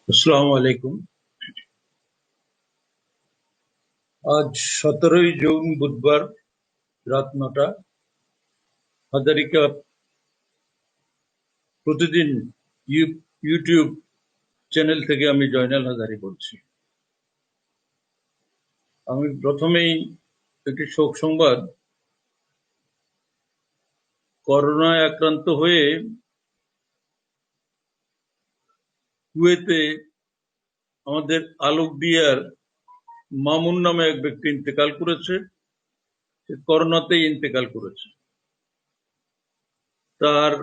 আসসালামু আলাইকুম। আজ 17ই জুন বুধবার রাত 9টা। হাজারিকা প্রতিদিন ইউটিউব চ্যানেল থেকে আমি জয়নাল হাজারি বলছি। আমি প্রথমেই একটি শোক সংবাদ। করোনায় আক্রান্ত হয়ে কুয়েতে আমাদের আলোকদিয়ার মামুন নামে এক ব্যক্তি ইন্তেকাল করেছে। সে করোনাতেই ইন্তেকাল করেছে। তার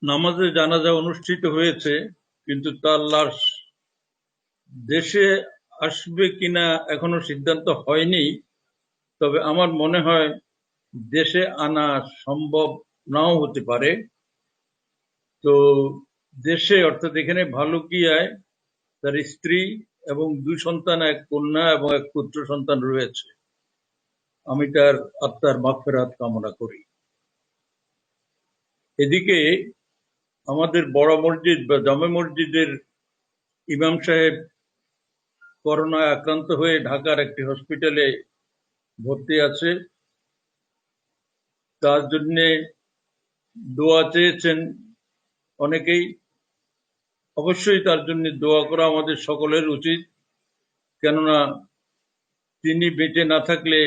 নামাজে জানাজা অনুষ্ঠিত হয়েছে, কিন্তু তার লাশ দেশে আসবে কিনা এখনো সিদ্ধান্ত হয়নি। তবে আমার মনে হয় দেশে আনা সম্ভব নাও হতে পারে। তো দেশে, অর্থাৎ এখানে ভালুকিয়ায় তার স্ত্রী এবং 2 সন্তান, এক কন্যা এবং এক পুত্র সন্তান রয়েছে। আমি তার আত্মার মাগফিরাত কামনা করি। এদিকে আমাদের বড় মসজিদ বা জামে মসজিদের ইমাম সাহেব করোনায় আক্রান্ত হয়ে ঢাকার একটি হসপিটালে ভর্তি আছে। তার জন্য দোয়া চেয়েছেন অনেকেই। অবশ্যই তার জন্য দোয়া করা আমাদের সকলের উচিত, কেননা তিনি বেঁচে না থাকলে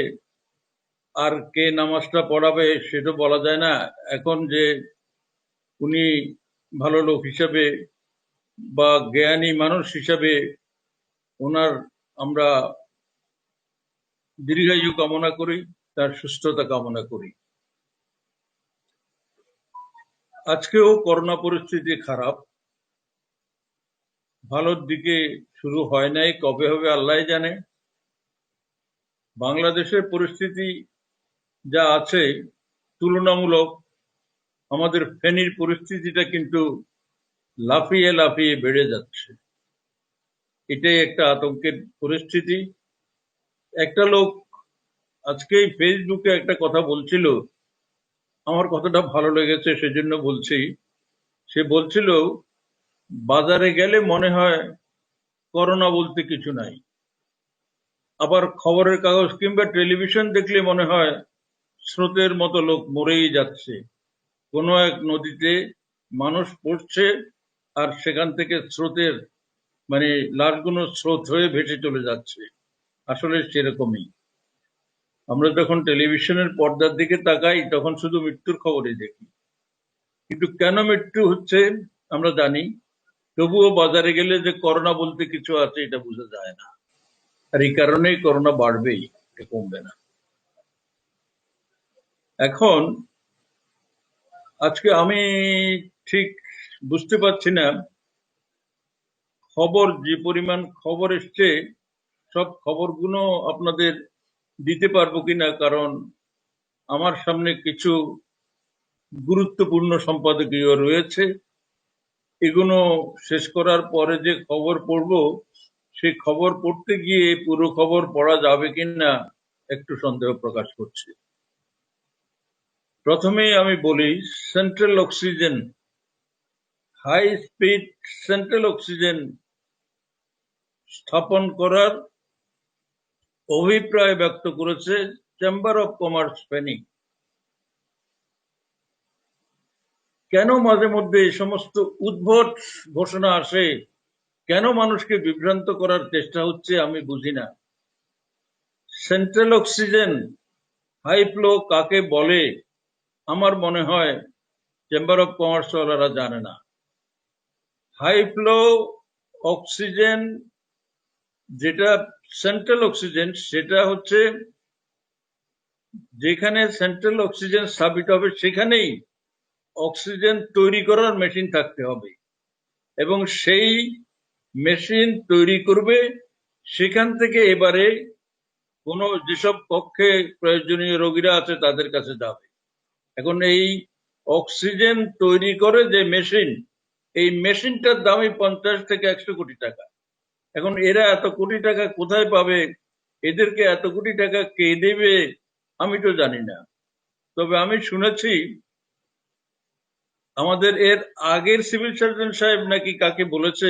আর কে নামাজটা পড়াবে সেটা বলা যায় না। এখন যে উনি ভালো লোক হিসাবে বা জ্ঞানী মানুষ হিসাবে ওনার আমরা দীর্ঘায়ু কামনা করি, তার সুস্থতা কামনা করি। আজকেও করোনা পরিস্থিতি খারাপ, ভালোর দিকে শুরু হয় নাই, কবে হবে আল্লাহ জানে। বাংলাদেশের পরিস্থিতি যা আছে, তুলনামূলক আমাদের ফেনীর পরিস্থিতিটা কিন্তু লাফিয়ে লাফিয়ে বেড়ে যাচ্ছে। এটাই একটা আতঙ্কের পরিস্থিতি। একটা লোক আজকেই ফেসবুকে একটা কথা বলছিল, আমার কথাটা ভালো লেগেছে সেজন্য বলছি। সে বলছিল, বাজারে গেলে মনে হয় করোনা বলতে কিছু নাই, আবার খবরের কাগজ কিংবা টেলিভিশন দেখলে মনে হয় স্রোতের মতো লোক মরেই যাচ্ছে। কোনো এক নদীতে মানুষ পড়ছে, আর সেখান থেকে স্রোতের মানে লাশগুলো স্রোত হয়ে ভেসে চলে যাচ্ছে। আসলে সেরকমই। আমরা যখন টেলিভিশনের পর্দার দিকে তাকাই তখন শুধু মৃত্যুর খবরই দেখি, কিন্তু কেন মৃত্যু হচ্ছে আমরা জানি, তবুও বাজারে গেলে যে করোনা বলতে কিছু আছে এটা বোঝা যায় না। আর এই কারণেই করোনা বাড়বেই, এটা কমবে না। এখন আজকে আমি ঠিক বুঝতে পারছি না খবর, যে পরিমাণ খবর এসছে সব খবরগুলো আপনাদের দিতে পারবো কিনা, কারণ আমার সামনে কিছু গুরুত্বপূর্ণ সম্পাদকীয় রয়েছে। এগুলো শেষ করার পরে যে খবর পড়বো, সেই খবর পড়তে গিয়ে পুরো খবর পড়া যাবে কিনা একটু সন্দেহ প্রকাশ করছে। প্রথমেই আমি বলি, central oxygen, high speed central oxygen স্থাপন করার অভিপ্রায় ব্যক্ত করেছে চেম্বার অফ কমার্স ফেনী। কেন মাঝে মধ্যে এই সমস্ত উদ্ভট ঘোষণা আসে, কেন মানুষকে বিভ্রান্ত করার চেষ্টা হচ্ছে আমি বুঝি না। সেন্ট্রাল অক্সিজেন হাই ফ্লো কাকে বলে আমার মনে হয় চেম্বার অফ কমার্স ওয়ালারা জানে না। হাই ফ্লো অক্সিজেন, যেটা সেন্ট্রাল অক্সিজেন, সেটা হচ্ছে যেখানে সেন্ট্রাল অক্সিজেন স্থাপিত হবে সেখানেই অক্সিজেন তৈরি করার মেশিন থাকতে হবে, এবং সেই মেশিন তৈরি করবে, সেখান থেকে এবারে কোনো যেসব কক্ষে প্রয়োজনীয় রোগীরা আছে তাদের কাছে যাবে। এখন এই অক্সিজেন তৈরি করে যে মেশিন, এই মেশিনটার দামই 50 থেকে 100 কোটি টাকা। এখন এরা এত কোটি টাকা কোথায় পাবে, এদেরকে এত কোটি টাকা কে দেবে আমি তো জানি না। তবে আমি শুনেছি আমাদের এর আগের সিভিল সার্জন সাহেব নাকি কাকে বলেছে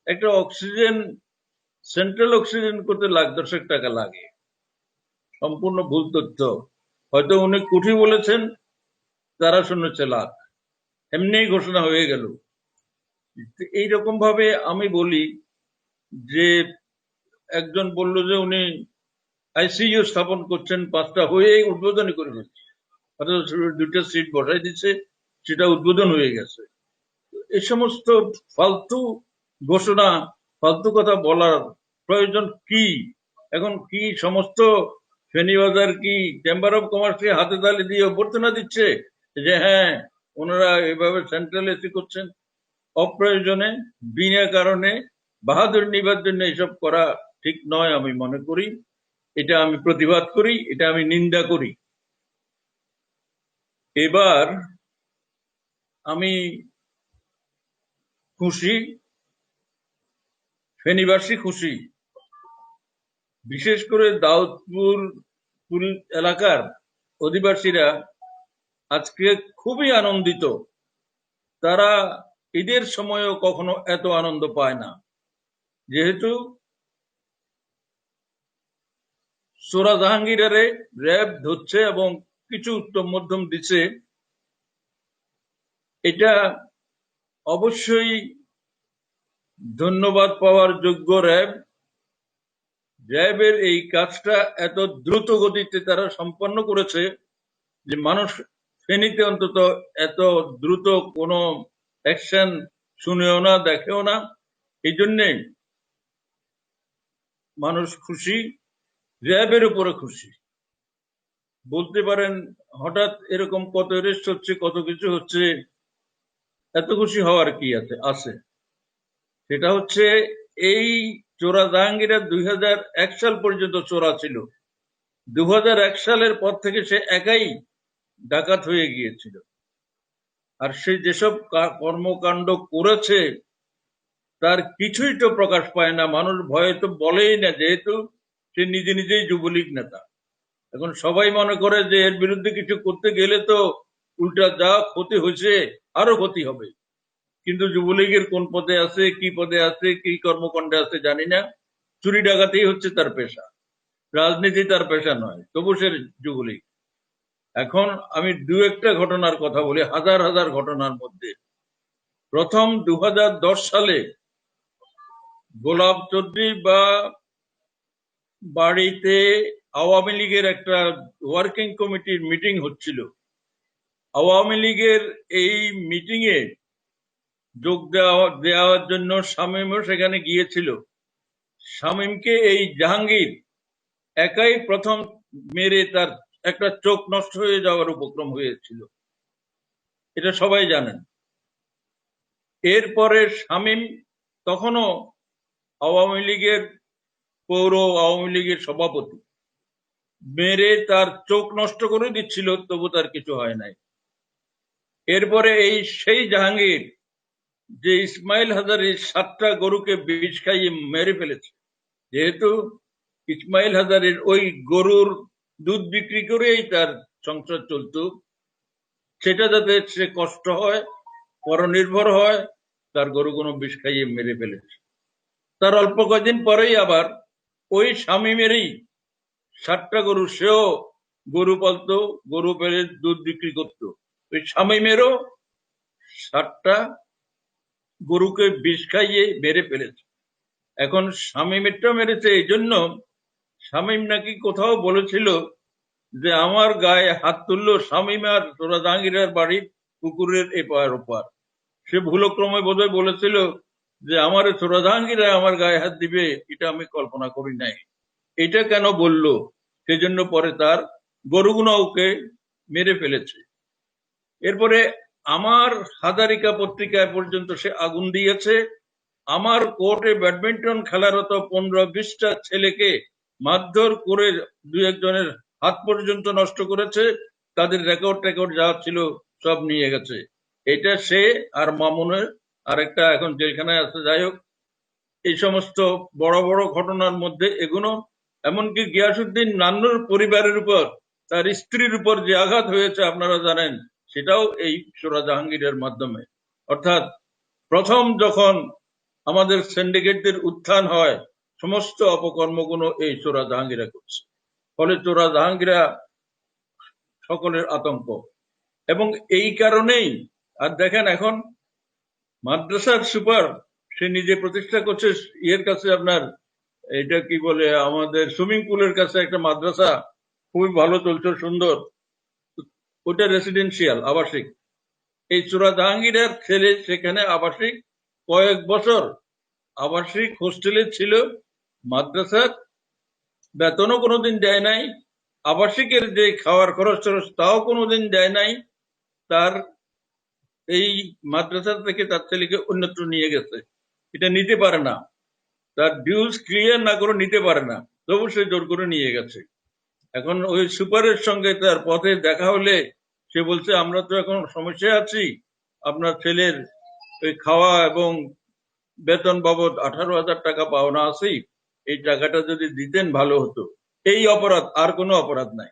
একটা অক্সিজেন, সেন্ট্রাল অক্সিজেন করতে $1,10,000 লাগে। সম্পূর্ণ ভুল তথ্য। হয়তো উনি কোটি বলেছেন, তারা শুনেছে লাখ, এমনি ঘোষণা হয়ে গেল। এইরকম ভাবে আমি বলি যে একজন বলল যে উনি আইসিইউ স্থাপন করছেন, 5টা হয়ে উদ্বোধনী করে ফেলছে, অর্থাৎ 2টা সিট বসাই দিচ্ছে, সেটা উদ্বোধন হয়ে গেছে। এই সমস্ত ফালতু ঘোষণা, ফালতু কথা বলার প্রয়োজন কি? এখন কি সমস্ত ফেনীবাজার কি চেম্বার অফ কমার্সকে হাতে তালি দিয়ে অভ্যর্থনা দিচ্ছে যে হ্যাঁ ওনারা এভাবে সেন্ট্রাল এসি করছেন? অপ্রয়োজনে বিনা কারণে বাহাদুর নিবার জন্য এসব করা ঠিক নয় আমি মনে করি। এটা আমি প্রতিবাদ করি, এটা আমি নিন্দা করি। এবার আমি খুশি, ফেনীবাসী খুশি, বিশেষ করে দাউদপুর এলাকার অধিবাসীরা আজকে খুবই আনন্দিত। তারা ঈদের সময়ও কখনো এত আনন্দ পায় না, যেহেতু চোরা জাহাঙ্গীরারে র্যাব ধরছে এবং কিছু উত্তম মধ্যম দিচ্ছে। এটা অবশ্যই ধন্যবাদ পাওয়ার যোগ্য র্যাবের এই কাজটা এত দ্রুত গতিতে তারা সম্পন্ন করেছে যে মানুষ ফেনীতে অন্তত এত দ্রুত কোনো অ্যাকশন শুনেও না, দেখেও না। এই জন্যে মানুষ খুশি, র্যাবের উপরে খুশি। বলতে পারেন হঠাৎ এরকম কত অ্যারেস্ট হচ্ছে, কত কিছু হচ্ছে, এত খুশি হওয়ার কি আছে? সেটা হচ্ছে এই চোরা জাহাঙ্গীরা 2001 সাল পর্যন্ত চোরা ছিল। 2001 সালের পর থেকে সে একাই ডাকাত হয়ে গিয়েছিল। আর সে যেসব কর্মকাণ্ড করেছে তার কিছুই তো প্রকাশ পায় না, মানুষ ভয়ে তো বলেই না, যেহেতু সে নিজে নিজেই যুবলীগ নেতা। এখন সবাই মনে করে যে এর বিরুদ্ধে কিছু করতে গেলে তো উল্টা যা ক্ষতি হয়েছে আরো ক্ষতি হবে। কিন্তু যুবলীগের কোন পদে আছে, কি পদে আছে, কি কর্মকাণ্ডে আছে জানি না। চুরি ডাকাতি হচ্ছে তার পেশা, রাজনীতি তার পেশা নয়, তবু সে যুবলীগ। এখন আমি দু একটা ঘটনার কথা বলি, হাজার হাজার ঘটনার মধ্যে। প্রথম 2010 সালে গোলাপ চৌধুরী বা বাড়িতে আওয়ামী লীগের একটা ওয়ার্কিং কমিটির মিটিং হচ্ছিল। আওয়ামী লীগের এই মিটিং এ যোগ দেওয়ার জন্য শামীমও সেখানে গিয়েছিল। শামীমকে এই জাহাঙ্গীর একাই প্রথম মেরে তার একটা চোখ নষ্ট হয়ে যাওয়ার উপক্রম হয়েছিল, এটা সবাই জানেন। এরপরে শামীম তখনও আওয়ামী লীগের পৌর আওয়ামী লীগের সভাপতি, মেরে তার চোখ নষ্ট করে দিচ্ছিল, তবু তার কিছু হয় নাই। এরপরে এই সেই জাহাঙ্গীর যে ইসমাইল হাজারীর 7টা গরুকে বিষ খাইয়ে মেরে ফেলেছে, যেহেতু ইসমাইল হাজারীর ওই গরুর দুধ বিক্রি করেই তার সংসার চলতো, সেটা যাতে সে কষ্ট হয়, পরনির্ভর হয়, তার গরুগুলো বিষ খাইয়ে মেরে ফেলেছে। তার অল্প কয়েকদিন পরেই আবার ওই শামীমেরই 7টা গরু, সেও গরু পালতো, গরু পেলে দুধ বিক্রি করতো, ওই শামীমেরও 7টা গরুকে বিষ খাইয়ে মেরে ফেলেছে। এখন শামীমেরটা মেরেছে এই জন্য, শামীম নাকি কোথাও বলেছিল যে আমার গায়ে হাত তুললো শামীম আর তোরা জাহাঙ্গীরের বাড়ির পুকুরের এপার ওপার। সে ভুলক্রমে বোধহয় বলেছিল যে আমার ছোড়া জাহাঙ্গীর আমার গায়ে হাত দিবে, এটা আমি কল্পনা করি নাই। এটা কেন বললো? সেজন্য পরে তার গরুগুনা ওকে মেরে ফেলেছে। এরপরে আমার হাজারিকা পত্রিকায় পর্যন্ত সে আগুন দিয়েছে। আমার কোর্টে ব্যাডমিন্টন খেলারত 15-20টা ছেলেকে মারধর করে 2-1 জনের হাত পর্যন্ত নষ্ট করেছে, তাদের রেকর্ড যা ছিল সব নিয়ে গেছে। এটা সে আর মামুনের আরেকটা এখন জেলখানায় আছে। যাই হোক, এই সমস্ত বড় বড় ঘটনার মধ্যে এগুলো, এমনকি গিয়াসউদ্দিন নান্নুর পরিবারের উপর, তার স্ত্রীর উপর যে আঘাত হয়েছে আপনারা জানেন, সেটাও এই চোরা জাহাঙ্গীরের মাধ্যমে। অর্থাৎ প্রথম যখন আমাদের সিন্ডিকেটদের উত্থান হয়, সমস্ত অপকর্মগুলো এই চোরা জাহাঙ্গীরা করছে। ফলে চোরা জাহাঙ্গীরা সকলের আতঙ্ক। এবং এই কারণেই আর দেখেন এখন মাদ্রাসার সুপার সে নিজে প্রতিষ্ঠা করছে ইয়ের কাছে, আপনার এটা কি বলে, আমাদের সুইমিং পুলের কাছে একটা মাদ্রাসা খুবই ভালো চলছে, সুন্দর, ওটা রেসিডেন্সিয়াল আবাসিক। এই চোরা জাহাঙ্গীরের ছেলে সেখানে আবাসিক কয়েক বছর আবাসিক হোস্টেলে ছিল, মাদ্রাসার বেতনও কোনোদিন দেয় নাই, আবাসিকের যে খাওয়ার খরচ টরচ তাও কোনোদিন দেয় নাই। তার এই মাদ্রাসা থেকে তার ছেলেকে অন্যত্র নিয়ে গেছে, এটা নিতে পারে না, তার ডিউজ ক্লিয়ার না করে নিতে পারে না, তবু সে জোর করে নিয়ে গেছে। এখন ওই সুপারের সঙ্গে তার পথে দেখা হলে সে বলছে, আমরা তো এখন সমস্যায় আছি, আপনার ছেলের ওই খাওয়া এবং বেতন বাবদ 18,000 টাকা পাওনা আছেই, এই টাকাটা যদি দিতেন ভালো হতো। এই অপরাধ, আর কোনো অপরাধ নাই।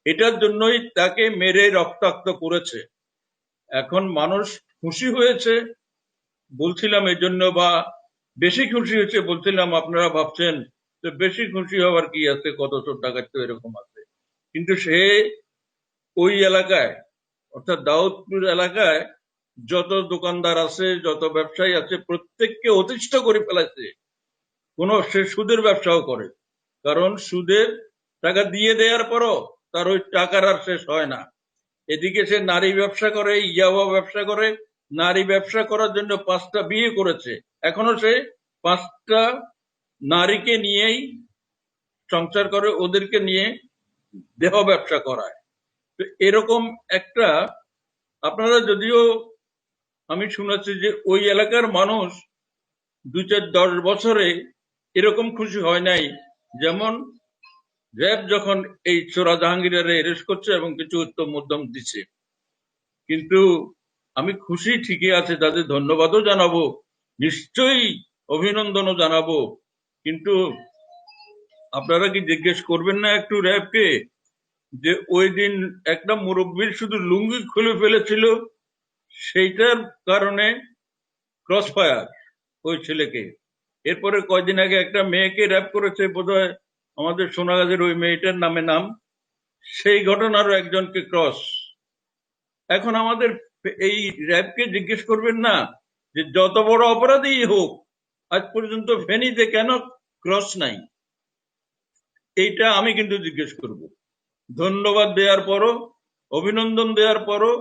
এটার জন্যই তাকে মেরে রক্তাক্ত করেছে। এখন মানুষ খুশি হয়েছে বলছিলাম এই জন্য, বা বেশি খুশি হয়েছে বলছিলাম, আপনারা ভাবছেন তো বেশি খুশি হওয়ার কি আছে, কত চোর ডাকাত তো এরকম আছে। কিন্তু সে ওই এলাকায়, অর্থাৎ দাউদপুর এলাকায় যত দোকানদার আছে, যত ব্যবসায়ী আছে, প্রত্যেককে অতিষ্ঠ করে ফেলাছে। সে সুদের ব্যবসাও করে, কারণ সুদের টাকা দিয়ে দেওয়ার পরও তার ওই টাকার আর শেষ হয় না। এদিকে সে নারী ব্যবসা করে, ইয়াবা ব্যবসা করে, নারী ব্যবসা করার জন্য 5টা বিয়ে করেছে, এখনো সে 5টা নারীকে নিয়েই সংসার করে, ওদেরকে নিয়ে দেহ ব্যবসা করায়। তো এরকম একটা, আপনারা যদিও আমি শুনেছি যে ওই এলাকার মানুষ 2-4-10 বছরে এরকম খুশি হয় নাই, যেমন র্যাব যখন এই চোরা জাহাঙ্গীরের অ্যারেস্ট করছে এবং কিছু উত্তম মধ্যম দিচ্ছে। কিন্তু আমি খুশি ঠিকই আছে, তাদের ধন্যবাদও জানাবো, নিশ্চয়ই অভিনন্দনও জানাবো। কিন্তু আপনারা কি জিজ্ঞেস করবেন না একটু র্যাবকে, যে ওই দিন একটা মুরব্বীর শুধু লুঙ্গি খুলে ফেলেছিল, সেইটার কারণে ক্রস ফায়ার ওই ছেলেকে। এরপরে কয়দিন আগে একটা মেয়েকে র্যাপ করেছে বোধহয়, আমাদের সোনাগাজীর ওই মেয়েটার নাম, সেই ঘটনারও একজনকে ক্রস। এখন আমাদের এই র্যাবকে জিজ্ঞেস করবেন না যে যত বড় অপরাধী হোক, আজ পর্যন্ত ফেনীতে কেন ক্রস নাই, এইটা আমি কিন্তু জিজ্ঞেস করব। ধন্যবাদ দেওয়ার পরও, অভিনন্দন দেওয়ার পরও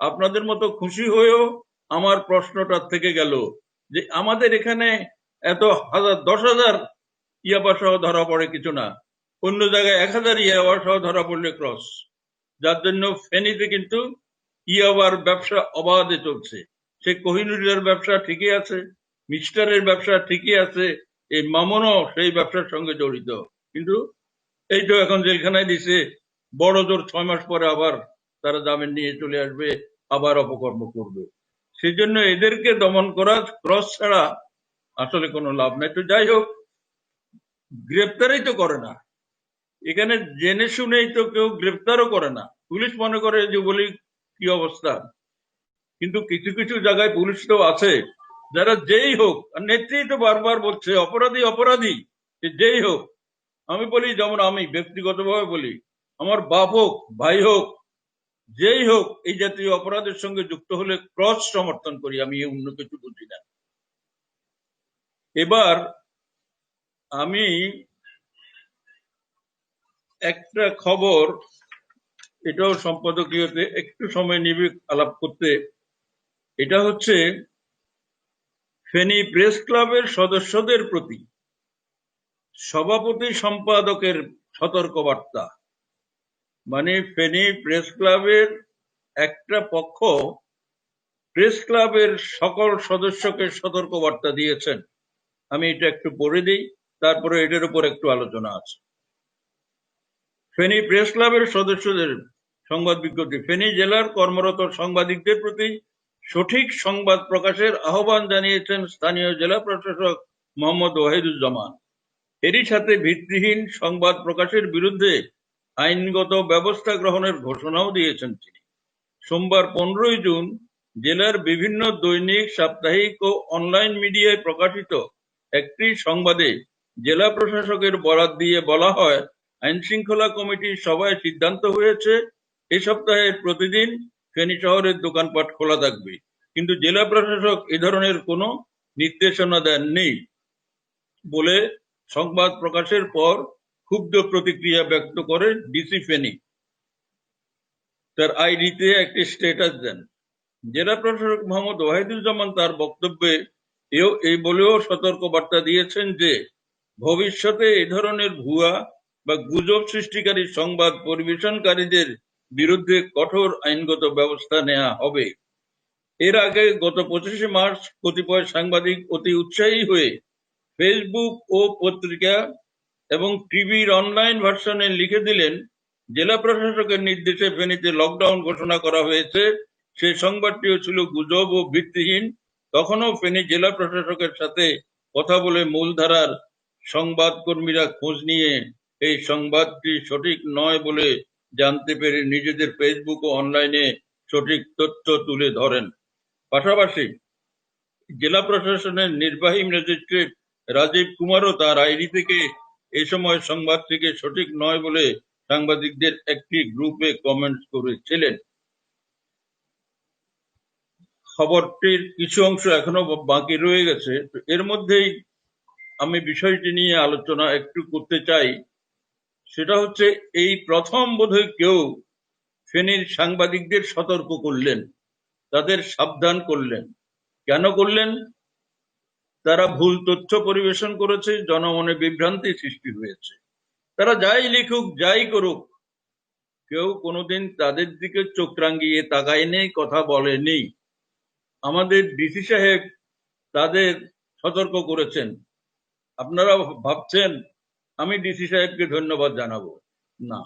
আপনাদের মতো খুশি হয়েও আমার প্রশ্নটা থেকে গেল যে আমাদের এখানে এত 10,000 ইয়াবা সহ ধরা পড়ে কিছু না, অন্য জায়গায় 1,000 ইয়াবা সহ ধরা পড়লে ক্রস, যার জন্য ফেনীতে কিন্তু ইয়াবার ব্যবসা অবাধে চলছে। সে কোহিনুরের ব্যবসা ঠিকই আছে, মিস্টারের ব্যবসা ঠিকই আছে, এই মামুনও সেই ব্যবসার সঙ্গে জড়িত। কিন্তু এই তো এখন জেলখানায় দিছে, বড় জোর 6 মাস পরে আবার তারা জামিন নিয়ে চলে আসবে, আবার অপকর্ম করবে। সেই জন্য এদেরকে দমন করা, ক্রস ছাড়া আসলে কোনো লাভ নাই। তো যাই হোক, গ্রেপ্তারই তো করে না এখানে, জেনে শুনেই তো কেউ গ্রেপ্তারও করে না। পুলিশ মনে করে যে বলি কি অবস্থা, কিন্তু কিছু কিছু জায়গায় পুলিশ তো আছে যারা যেই হোক, আর নেত্রী তো বারবার বলছে অপরাধী অপরাধী, যেই হোক। আমি বলি, যেমন আমি ব্যক্তিগতভাবে বলি, আমার বাপ হোক, ভাই হোক, যেই হোক, এই জাতীয় অপরাধের সঙ্গে যুক্ত হলে ক্রস সমর্থন করি, আমি অন্য কিছু বুঝি না। এবার আমি একটা খবর, এটাও সম্পাদকীয়তে একটু সময় নিবে আলাপ করতে। এটা হচ্ছে ফেনী প্রেস ক্লাবের সদস্যদের প্রতি সভাপতি সম্পাদকের সতর্কবার্তা। মানে ফেনী প্রেস ক্লাবের একটা পক্ষ প্রেস ক্লাবের সকল সদস্যকে সতর্কবার্তা দিয়েছেন। আমি এটা একটু পড়ে দিই, তারপরে এটার উপর একটু আলোচনা আছে। ফেনী প্রেস ক্লাবের সদস্যদের সংবাদ বিজ্ঞপ্তি। ফেনী জেলার কর্মরত সাংবাদিকদের প্রতি সঠিক সংবাদ প্রকাশের আহ্বান জানিয়েছেন স্থানীয় জেলা প্রশাসক মোহাম্মদ ওয়াহিদুজ্জামান। এরই সাথে ভিত্তিহীন সংবাদ প্রকাশের বিরুদ্ধে আইনগত ব্যবস্থা গ্রহণের ঘোষণাও দিয়েছেন তিনি। সোমবার 15 জুন জেলার বিভিন্ন দৈনিক, সাপ্তাহিক ও অনলাইন মিডিয়ায় প্রকাশিত একটি সংবাদে জেলা প্রশাসকের বরাত দিয়ে বলা হয়, আইন শৃঙ্খলা কমিটির সভায় সিদ্ধান্ত হয়েছে এ সপ্তাহের প্রতিদিন ফেনী শহরের দোকানপাট খোলা থাকবে, কিন্তু জেলা প্রশাসক এ ধরনের কোনো নির্দেশনা দেননি বলে সংবাদ প্রকাশের পর ক্ষুব্ধ প্রতিক্রিয়া ব্যক্ত করে ডিসি ফেনী। তার আইডিতে একটি স্ট্যাটাস দেন। জেলা প্রশাসক মোহাম্মদ ওয়াহিদুজ্জামান তার বক্তব্যে এই বলেও সতর্ক বার্তা দিয়েছেন যে ভবিষ্যতে এ ধরনের ভুয়া বা গুজব সৃষ্টিকারী সংবাদ পরিবেশনকারীদের বিরুদ্ধে কঠোর আইনগত ব্যবস্থা নেওয়া হবে। এর আগে গত 25 মার্চ কতিপয় সাংবাদিক অতি উৎসাহী হয়ে ফেসবুক ও পত্রিকা এবং টিভির অনলাইন ভার্সনে লিখে দিলেন, জেলা প্রশাসকের নির্দেশে ফেনীতে লকডাউন ঘোষণা করা হয়েছে। সেই সংবাদটিও ছিল গুজব ও ভিত্তিহীন। তখনও ফেনী জেলা প্রশাসকের সাথে কথা বলে মূলধারার সংবাদকর্মীরা খোঁজ নিয়ে এই সংবাদটি সঠিক নয় বলে জানতে পেরে নিজেদের ফেসবুক ও অনলাইনে সঠিক তথ্য তুলে ধরেন। পাশাপাশি জেলা প্রশাসনের নির্বাহী ম্যাজিস্ট্রেট রাজীব কুমারও তার আইডি থেকে এ সময় সংবাদটিকে সঠিক নয় বলে সাংবাদিকদের একটি গ্রুপে কমেন্ট করেছিলেন। খবরটির কিছু অংশ এখনো বাকি রয়ে গেছে, এর মধ্যেই আমি বিষয়টি নিয়ে আলোচনা একটু করতে চাই। সেটা হচ্ছে, এই প্রথম বোধহয় কেউ ফেনীর সাংবাদিকদের সতর্ক করলেন, তাদের সাবধান করলেন। কেন করলেন? তারা ভুল তথ্য পরিবেশন করেছে, জনমনে বিভ্রান্তি সৃষ্টি হয়েছে। তারা যাই লিখুক, যাই করুক, কেউ কোনোদিন তাদের দিকে চোখ রাঙিয়ে তাকায়নি, কথা বলেনি। আমাদের ডিসি সাহেব তাদের সতর্ক করেছেন। আপনারা ভাবছেন আমি ডিসি সাহেবকে ধন্যবাদ জানাবো? না,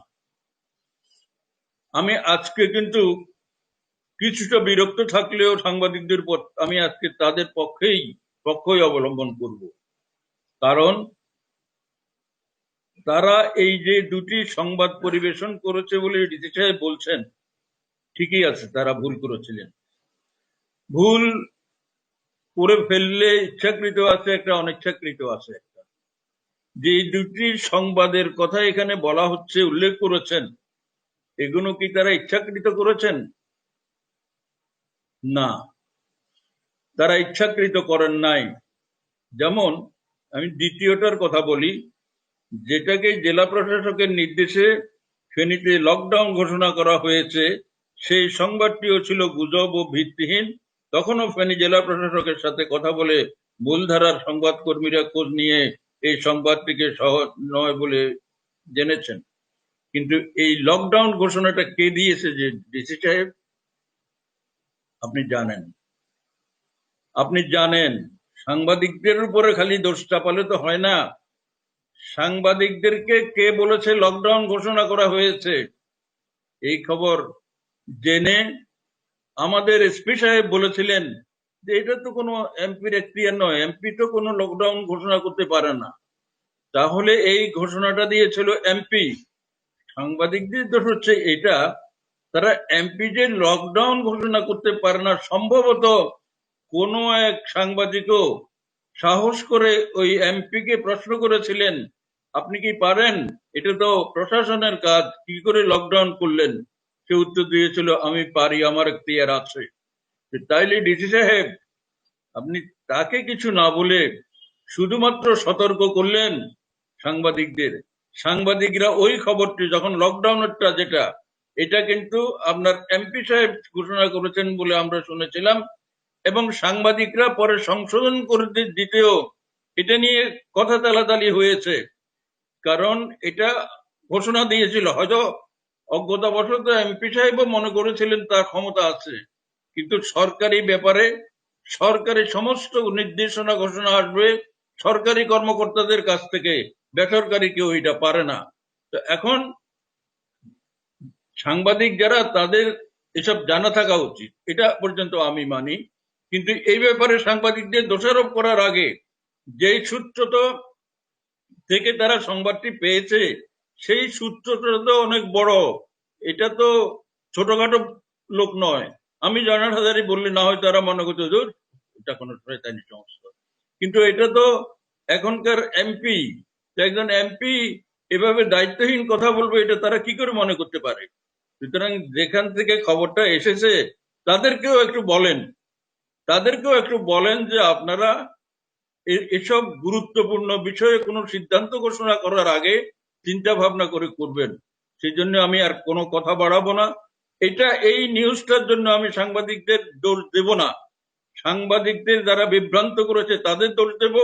আমি আজকে কিন্তু কিছুটা বিরক্ত থাকলেও সাংবাদিকদের আমি আজকে তাদের পক্ষই অবলম্বন করব। কারণ তারা এই যে দুটি সংবাদ পরিবেশন করেছে বলে ডিসি সাহেব বলছেন, ঠিকই আছে, তারা ভুল করেছিলেন। ভুল করে ফেললে ইচ্ছাকৃত আছে, একটা অনিচ্ছাকৃত আছে একটা। যে দুটি সংবাদের কথা এখানে বলা হচ্ছে, উল্লেখ করেছেন, এগুলো কি তারা ইচ্ছাকৃত করেছেন? না, তারা ইচ্ছাকৃত করেন নাই। যেমন আমি দ্বিতীয়টার কথা বলি, যেটাকে জেলা প্রশাসকের নির্দেশে ফেনীতে লকডাউন ঘোষণা করা হয়েছে, সেই সংবাদটিও ছিল গুজব ও ভিত্তিহীন। তখনও ফেনী জেলা প্রশাসকের সাথে কথা বলে মূলধারার সংবাদকর্মীরা খোঁজ নিয়ে এই সংবাদটিকে সহজ নয় বলে জেনেছেন। কিন্তু এই লকডাউন ঘোষণাটা কে দিয়েছে? যে ডিসি সাহেব। আপনি জানেন সাংবাদিকদের উপরে খালি দোষ চাপালে তো হয় না। সাংবাদিকদেরকে কে বলেছে লকডাউন ঘোষণা করা হয়েছে? এই খবর জেনে আমাদের এসপি সাহেব বলেছিলেন যে এটা তো কোনো এমপির এখতিয়ার নয়, এমপি তো কোনো লকডাউন ঘোষণা করতে পারে না। তাহলে এই ঘোষণাটা দিয়েছিল এমপি। সাংবাদিকদের দোষ হচ্ছে এটা, তারা এমপি যে লকডাউন ঘোষণা করতে পারে না, সম্ভবত কোনো এক সাংবাদিকও সাহস করে ওই এমপি কে প্রশ্ন করেছিলেন, আপনি কি পারেন? এটা তো প্রশাসনের কাজ, কি করে লকডাউন করলেন? সে উত্তর দিয়েছিল, আমি পারি, আমার এখতিয়ার আছে। তাইলে ডিসি সাহেব আপনি তাকে কিছু না বলে শুধুমাত্র সতর্ক করলেন সাংবাদিকদের। সাংবাদিকরা ওই খবরটি, যখন লকডাউনেরটা যেটা, এটা কিন্তু আপনার এমপি সাহেব ঘোষণা করেছেন বলে আমরা শুনেছিলাম, এবং সাংবাদিকরা পরে সংশোধন করে দিতেও এটা নিয়ে কথা তালাতালি হয়েছে। কারণ এটা ঘোষণা দিয়েছিল, হয়তো অজ্ঞতাবশত এমপি সাহেবও মনে করেছিলেন তার ক্ষমতা আছে, কিন্তু সরকারি ব্যাপারে সরকারি সমস্ত নির্দেশনা ঘোষণা আসবে সরকারি কর্মকর্তাদের কাছ থেকে, বেসরকারি কেউ এটা পারে না। তো এখন সাংবাদিক যারা, তাদের এসব জানা থাকা উচিত, এটা পর্যন্ত আমি মানি। কিন্তু এই ব্যাপারে সাংবাদিকদের দোষারোপ করার আগে যেই সূত্রটা থেকে তারা সংবাদটি পেয়েছে, সেই সূত্রটা তো অনেক বড়। এটা তো ছোটখাটো লোক নয়। আমি জয়নাল হাজারি বললে না হয় তারা মনে করতে দূর এটা কোনো শয়তানি সংস্থা, কিন্তু এটা তো এখনকার এমপি। একজন এমপি এভাবে দায়িত্বহীন কথা বলবে, এটা তারা কি করে মনে করতে পারে? সুতরাং যেখান থেকে খবরটা এসেছে তাদেরকেও একটু বলেন, যে আপনারা এসব গুরুত্বপূর্ণ বিষয়ে কোনো সিদ্ধান্ত ঘোষণা করার আগে চিন্তা ভাবনা করে করবেন। সেই জন্য আমি আর কোনো কথা বাড়াবো না। এই নিউজটার জন্য আমি সাংবাদিকদের দোষ দেব না, সাংবাদিকদের যারা বিভ্রান্ত করেছে তাদের দোষ দেব।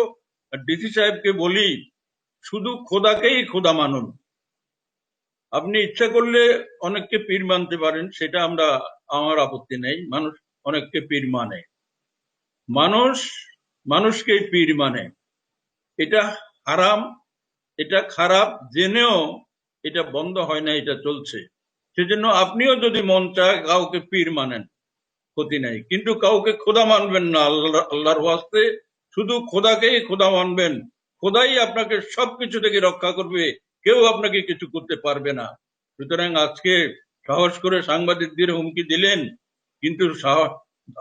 আর ডিসি সাহেবকে বলি, শুধু খোদাকেই খোদা মানুন। আপনি ইচ্ছা করলে অনেককে পীর মানতে পারেন, সেটা আমার আপত্তি নেই। মানুষ অনেককে পীর মানে, মানুষ মানুষকেই পীর মানে, এটা হারাম, এটা খারাপ জেনেও এটা বন্ধ হয় না, এটা চলছে। সেজন্য আপনিও যদি মন চায় কাউকে পীর মানেন, ক্ষতি নাই, কিন্তু কাউকে খোদা মানবেন না। আল্লাহর ওয়াস্তে শুধু খোদাকেই খোদা মানবেন। খোদাই আপনাকে সবকিছু থেকে রক্ষা করবে, কেউ আপনাকে কিছু করতে পারবে না। সুতরাং আজকে সাহস করে সাংবাদিকদের হুমকি দিলেন, কিন্তু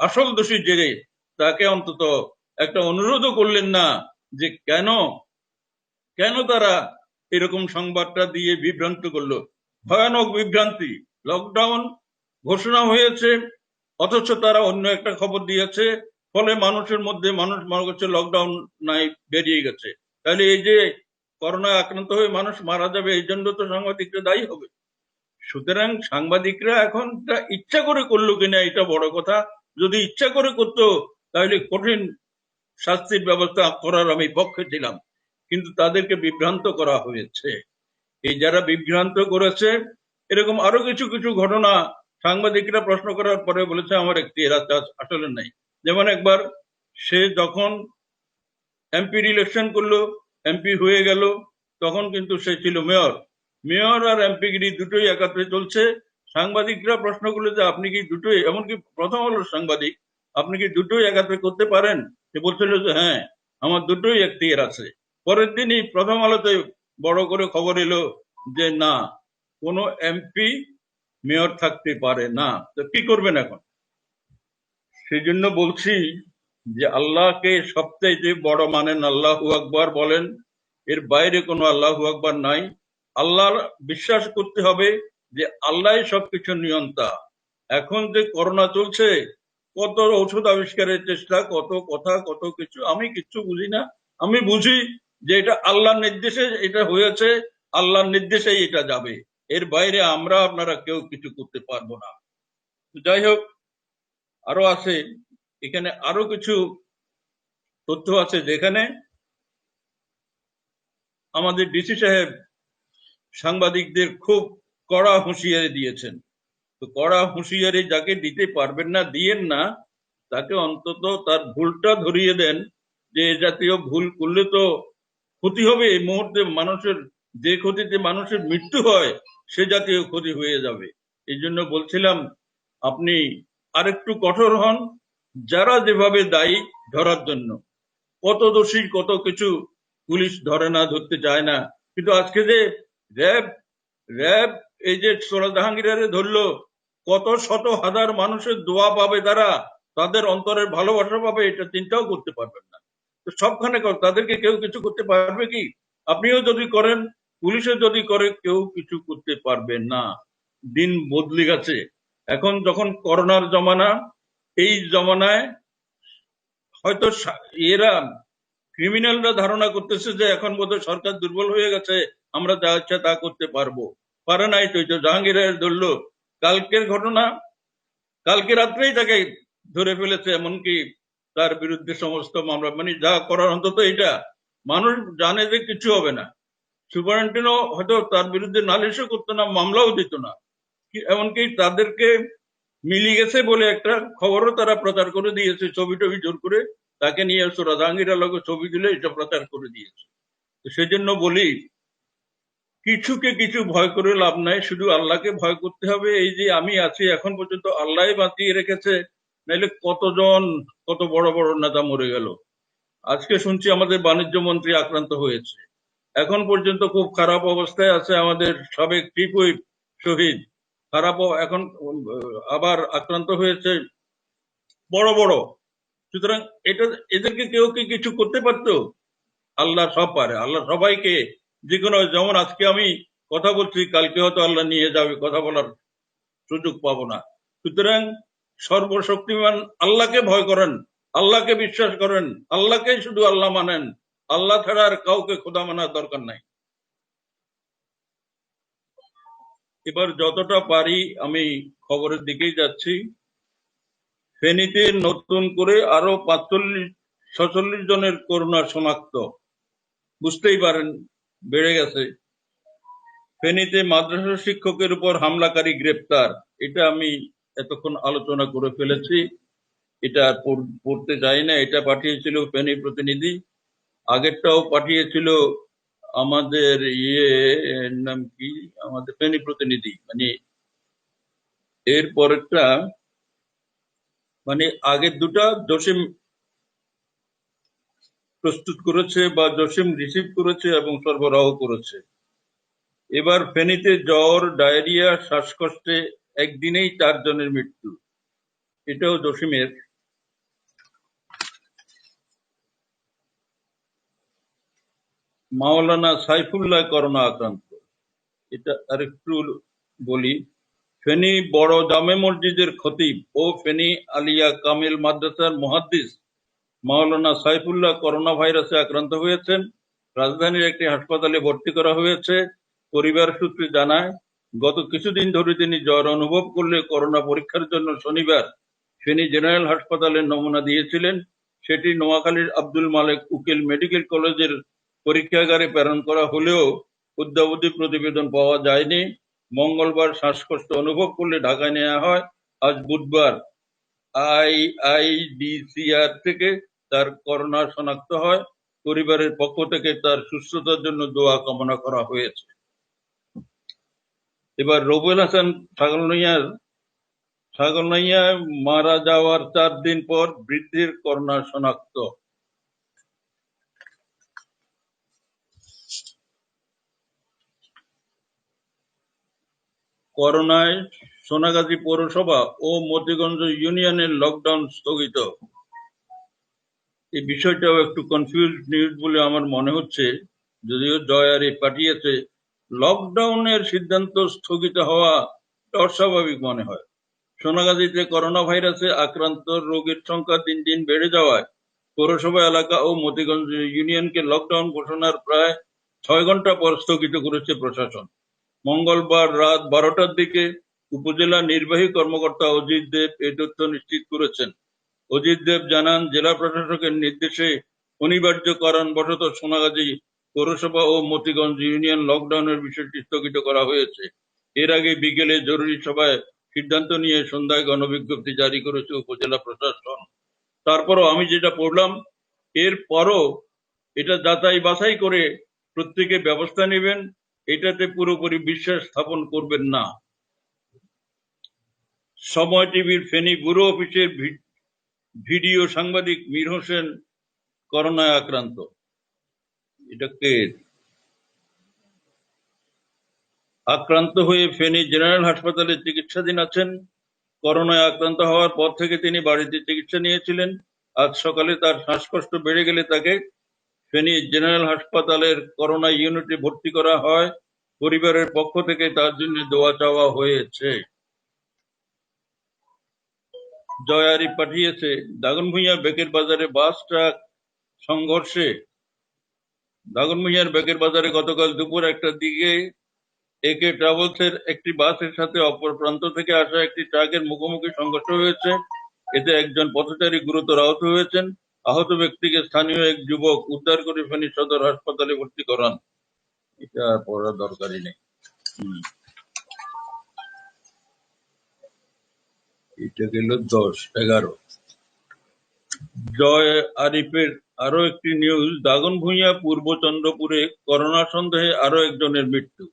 আসল দোষী জেগে তাকে অন্তত একটা অনুরোধও করলেন না যে কেন কেন তারা এরকম সংবাদটা দিয়ে বিভ্রান্ত করলো। ভয়ানক বিভ্রান্তি। লকডাউন ঘোষণা হয়েছে, অথচ তারা অন্য একটা খবর দিয়েছে, ফলে মানুষের মধ্যে মানুষ মনে করছে লকডাউন নাই, বেরিয়ে গেছে। তাহলে এই যে করোনা আক্রান্ত হয়ে মানুষ মারা যাবে, এই জন্য তো সাংবাদিকরা দায়ী হবে। সুতরাং সাংবাদিকরা এখন ইচ্ছা করে করলো কিনা এটা বড় কথা। যদি ইচ্ছা করে করতো তাহলে কঠিন শাস্তির ব্যবস্থা করার আমি পক্ষে ছিলাম, কিন্তু তাদেরকে বিভ্রান্ত করা হয়েছে। এই যারা বিভ্রান্ত করেছে, এরকম আরো কিছু কিছু ঘটনা সাংবাদিকরা প্রশ্ন করার পরে বলেছে আমার একটি এলাকা আসলে নাই। যেমন একবার সে যখন এমপি ইলেকশন করলো, এমপি হয়ে গেল, তখন কিন্তু সে ছিল মেয়র। মেয়র আর এমপি গিরি দুটোই একাত্রে চলছে। সাংবাদিকরা প্রশ্ন করলো যে আপনি কি দুটোই, এমনকি প্রথম আলোর সাংবাদিক, আপনি কি দুটোই একাত্রে করতে পারেন? সে বলছিল যে হ্যাঁ, আমার দুটোই এখতিয়ার আছে। পরের দিনই প্রথম আলোতে বড় করে খবর এলো যে না, কোনো এমপি মেয়র থাকতে পারে না। তো কি করবেন এখন? সেই জন্য বলছি যে আল্লাহকে সবচাইতে বড় মানেন, আল্লাহু আকবার বলেন, এর বাইরে কোনো আল্লাহু আকবার নাই। আল্লাহ বিশ্বাস করতে হবে যে আল্লাহ সবকিছু নিয়ন্তা। এখন যে করোনা চলছে, কত ঔষধ আবিষ্কারের চেষ্টা, কত কথা, কত কিছু, আমি কিচ্ছু বুঝি না। আমি বুঝি যে এটা আল্লাহর নির্দেশে এটা হয়েছে, আল্লাহর নির্দেশেই এটা যাবে। এর বাইরে আমরা আপনারা কেউ কিছু করতে পারবো না। যাই হোক, আরো আছে, এখানে আরো কিছু তথ্য আছে যেখানে আমাদের ডিসি সাহেব সাংবাদিকদের খুব কড়া হুঁশিয়ারি দিয়েছেন। তো কড়া হুঁশিয়ারি যাকে দিতে পারবেন না, দিয়েন না, তাকে অন্তত তার ভুলটা ধরিয়ে দেন, যে এ জাতীয় ভুল করলে তো ক্ষতি হবে। এই মুহূর্তে মানুষের, যে ক্ষতিতে মানুষের মৃত্যু হয়, সে জাতীয় ক্ষতি হয়ে যাবে। এই জন্য বলছিলাম আপনি আরেকটু কঠোর হন, যারা যেভাবে দায়ী ধরার জন্য। কত দোষী, কত কিছু পুলিশ ধরে না, ধরতে চায় না, কিন্তু আজকে যে র্যাব র্যাব এই যে সোরা জাহাঙ্গীরের ধরলো, কত শত হাজার মানুষের দোয়া পাবে তারা, তাদের অন্তরের ভালোবাসা পাবে, এটা চিন্তাও করতে পারবেন না। তো সবখানে তাদেরকে কেউ কিছু করতে পারবে কি? আপনিও যদি করেন, পুলিশও যদি করে, কেউ কিছু করতে পারবে না। দিন বদলে গেছে। এখন যখন করোনার জমানা, এই জমানায় হয়তো এরা ক্রিমিনালরা ধারণা করতেছে যে এখন বোধহয় সরকার দুর্বল হয়ে গেছে, আমরা যা ইচ্ছা তা করতে পারবো। পারে নাই তো। জাহাঙ্গীরের ধরলো, কালকের ঘটনা, কালকে রাত্রেই তাকে ধরে ফেলেছে, এমনকি তার বিরুদ্ধে সমস্ত মামলা, মানে যা করার অন্তত এটা মানুষ জানে যে কিছু হবে না। সুপারিনটেন্ডেন্টও হয়তো তার বিরুদ্ধে নালিশও করতো না, মামলাও দিত না। এমনকি তাদেরকে মিলি গেছে বলে একটা খবরও তারা প্রচার করে দিয়েছে, ছবি টবি জোর করে তাকে নিয়ে সোরা জাহাঙ্গীরের লগে ছবি দিলে এটা প্রচার করে দিয়েছে। তো সেই জন্য বলি, কিছুকে কিছু ভয় করে লাভ নাই, শুধু আল্লাহকে ভয় করতে হবে। এই যে আমি আছি, এখন পর্যন্ত আল্লাহ বাঁচিয়ে রেখেছে, নাইলে কতজন, কত বড় বড় নেতা মরে গেল। আজকে শুনছি আমাদের বাণিজ্য মন্ত্রী আক্রান্ত হয়েছে, এখন পর্যন্ত খুব খারাপ অবস্থায় আছে আমাদের সাবেক চিফ হুইপ শহীদ। খারাপ এখন আবার আক্রান্ত হয়েছে বড় বড়। সুতরাং এটা এদেরকে কেউ কি কিছু করতে পারতো? আল্লাহ সব পারে, আল্লাহ সবাইকে যে কোনো, যেমন আজকে আমি কথা বলছি, কালকে হয়তো আল্লাহ নিয়ে যাবে, কথা বলার সুযোগ পাবো না। সুতরাং সর্বশক্তিমান আল্লাহকে ভয় করেন, আল্লাহকে বিশ্বাস করেন, আল্লাহকেই শুধু আল্লাহ মানেন, আল্লাহ ছাড়া আর কাউকে খোদা মানার দরকার নাই। এবার যতটা পারি আমি খবরের দিকেই যাচ্ছি। ফেনীতে নতুন করে আরো 45-46 জনের করোনা শনাক্ত। বুঝতেই পারেন, বেড়ে গেছে। ফেনীতে মাদ্রাসা শিক্ষকের উপর হামলাকারী গ্রেপ্তার, এটা আমি এতক্ষণ আলোচনা করে ফেলেছি, এটা আর পড়তে চাই না। এটা পাঠিয়েছিল ফেনী প্রতিনিধি, আগেরটাও পাঠিয়েছিল আমাদের নাম কি, আমাদের ফেনী প্রতিনিধি, মানে এর পরেরটা, মানে আগের দুটা জসিম প্রস্তুত করেছে বা জসিম রিসিভ করেছে এবং সরবরাহ করেছে। এবার ফেনীতে জ্বর, ডায়রিয়া, শ্বাসকষ্টে একদিনেই 4 জনের মৃত্যু, এটাও জসিমের। মাওলানা সাইফুল্লাহ করোনা আক্রান্ত, এটা আরেকটু বলি। ফেনী বড় জামে মসজিদের খতিব ও ফেনী আলিয়া কামিল মাদ্রাসার মুহাদ্দিস মাওলানা সাইফুল্লাহ করোনা ভাইরাসে আক্রান্ত হয়েছেন। রাজধানীর একটি হাসপাতালে ভর্তি করা হয়েছে। পরিবার সূত্রে জানায়, গত কিছুদিন ধরে তিনি জ্বর অনুভব করলে করোনা পরীক্ষার জন্য শনিবার ফেনী জেনারেল হাসপাতালে নমুনা দিয়েছিলেন। সেটি নোয়াখালীর আব্দুল মালেক উকিল মেডিকেল কলেজের পরীক্ষাগারে প্রেরণ করা হলেও অদ্যাবধি প্রতিবেদন পাওয়া যায়নি। মঙ্গলবার শ্বাসকষ্ট অনুভব করলে ঢাকায় নেওয়া হয়। আজ বুধবার আইআইডিসিআর থেকে তার করোনা শনাক্ত হয়। পরিবারের পক্ষ থেকে তার সুস্থতার জন্য দোয়া কামনা করা হয়েছে। এবার রবুল হাসান ছাগলনাইয়ায় মারা যাওয়ার 4 দিন পর বৃদ্ধির করোনা শনাক্ত। করোনায় সোনাগাজী পৌরসভা ও মতিগঞ্জ ইউনিয়নের লকডাউন স্থগিত। এই বিষয়টাও একটু কনফিউজ নিউজ বলে আমার মনে হচ্ছে, যদিও জয় আর পাঠিয়েছে। লকডাউনের সিদ্ধান্ত স্থগিত হওয়া অস্বাভাবিক মনে হয়। সোনাগাজীতে করোনা ভাইরাসে আক্রান্ত রোগীর সংখ্যা দিন দিন বেড়ে যাওয়ায় পৌরসভা এলাকা ও মতিগঞ্জ ইউনিয়নকে লকডাউন ঘোষণার প্রায় 6 ঘন্টা পর স্থগিত করেছে প্রশাসন। মঙ্গলবার রাত 12টার দিকে উপজেলা নির্বাহী কর্মকর্তা অজিত দেব এই তথ্য নিশ্চিত করেছেন। অজিত দেব জানান, জেলা প্রশাসকের নির্দেশে অনিবার্য কারণবশত সোনাগাজী পৌরসভা ও মতিগঞ্জ ইউনিয়ন লকডাউনের বিষয়টি স্থগিত করা হয়েছে। এর আগে বিকেলে জরুরি সভায় সিদ্ধান্ত নিয়ে সন্ধ্যায় গণবিজ্ঞপ্তি জারি করেছে উপজেলা প্রশাসন। তারপরও আমি যেটা পড়লাম, এরপরও এটা যাচাই বাছাই করে প্রত্যেকে ব্যবস্থা নেবেন, এটাতে পুরোপুরি বিশ্বাস স্থাপন করবেন না। সময় টিভির ফেনী ব্যুরো অফিসের ভিডিও সাংবাদিক মীর হোসেন করোনায় আক্রান্ত। এটা কে? আক্রান্ত হয়ে ফেনী জেনারেল হাসপাতালে চিকিৎসাধীন আছেন। করোনায় আক্রান্ত হওয়ার পর থেকে তিনি বাড়িতে চিকিৎসা নিয়েছিলেন। আজ সকালে তার শ্বাসকষ্ট বেড়ে গেলে তাকে ফেনী জেনারেল হাসপাতালের করোনা ইউনিটে ভর্তি করা হয়। পরিবারের পক্ষ থেকে তার জন্য দোয়া চাওয়া হয়েছে। জয় আরিফ পাঠিয়েছে, দাগনভূঞা বেকের বাজারে বাস ট্রাক সংঘর্ষে দাগনভূঞার বেকের বাজারে গতকাল দুপুর 1টার দিকে একে ট্রাভেলসের একটি বাসের সাথে অপর প্রান্ত থেকে আসা একটি ট্রাকের মুখোমুখি সংঘর্ষ হয়েছে। এতে একজন পথচারী গুরুতর আহত হয়েছেন। আহত ব্যক্তিকে স্থানীয় এক যুবক উদ্ধার করে ফেনী সদর হাসপাতালে ভর্তি করান। এটা পড়ার দরকারই নেই। এটা গেল 10-11। জয় আরিফের আরো একটি নিউজ, দাগনভূঞা পূর্ব চন্দ্রপুরে করোনা সন্দেহে আরো একজনের মৃত্যু।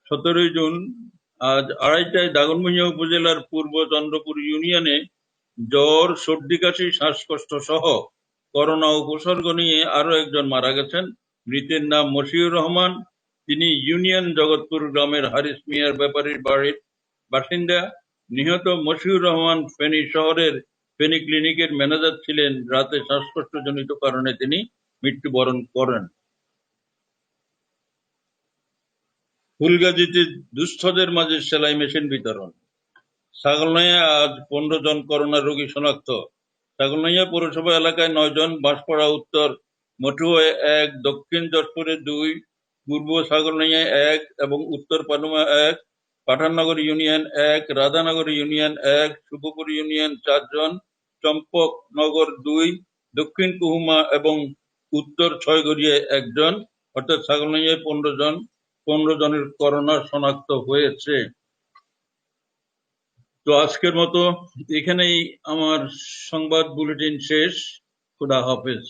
17 জুন আজ 2:30টায় দাগনভূঞা উপজেলার পূর্ব চন্দ্রপুর ইউনিয়নে জ্বর, সর্দি কাশি, শ্বাসকষ্ট সহ করোনা উপসর্গ নিয়ে আরো একজন মারা গেছেন। মৃতের নাম মশিউর রহমান। তিনি ইউনিয়ন জগৎপুর গ্রামের হারিস মিয়ার ব্যাপারীর বাড়ির বাসিন্দা। নিহত মশিউর রহমান ফেনী শহরের ফেনী ক্লিনিকের ম্যানেজার ছিলেন। রাতে শ্বাসকষ্টজনিত কারণে তিনি মৃত্যুবরণ করেন। ফুলগাজীতে দুস্থদের মাঝে সেলাই মেশিন বিতরণ। ছাগলনাইয়া আজ 15 জন করোনা রোগী শনাক্ত। ছাগলনাইয়া পৌরসভা এলাকায় 9 জন, বাঁশপাড়া উত্তর মঠুয়া 1, দক্ষিণ যশপুরে 2, পূর্ব ছাগলনাইয়া 1 এবং উত্তর পানুমা 1, Pathannagar union 1, Radhanagar union 1, Shuvpur union 4 জন, চম্পকনগর 2, দক্ষিণ কুহুমা এবং উত্তর ছয়গড়িয়ায় 1 জন, অর্থাৎ ছাগলনাইয়ায় 15 জনের করোনা শনাক্ত হয়েছে। তো আজকের মতো এখানেই আমার সংবাদ বুলেটিন শেষ। খুদা হাফেজ।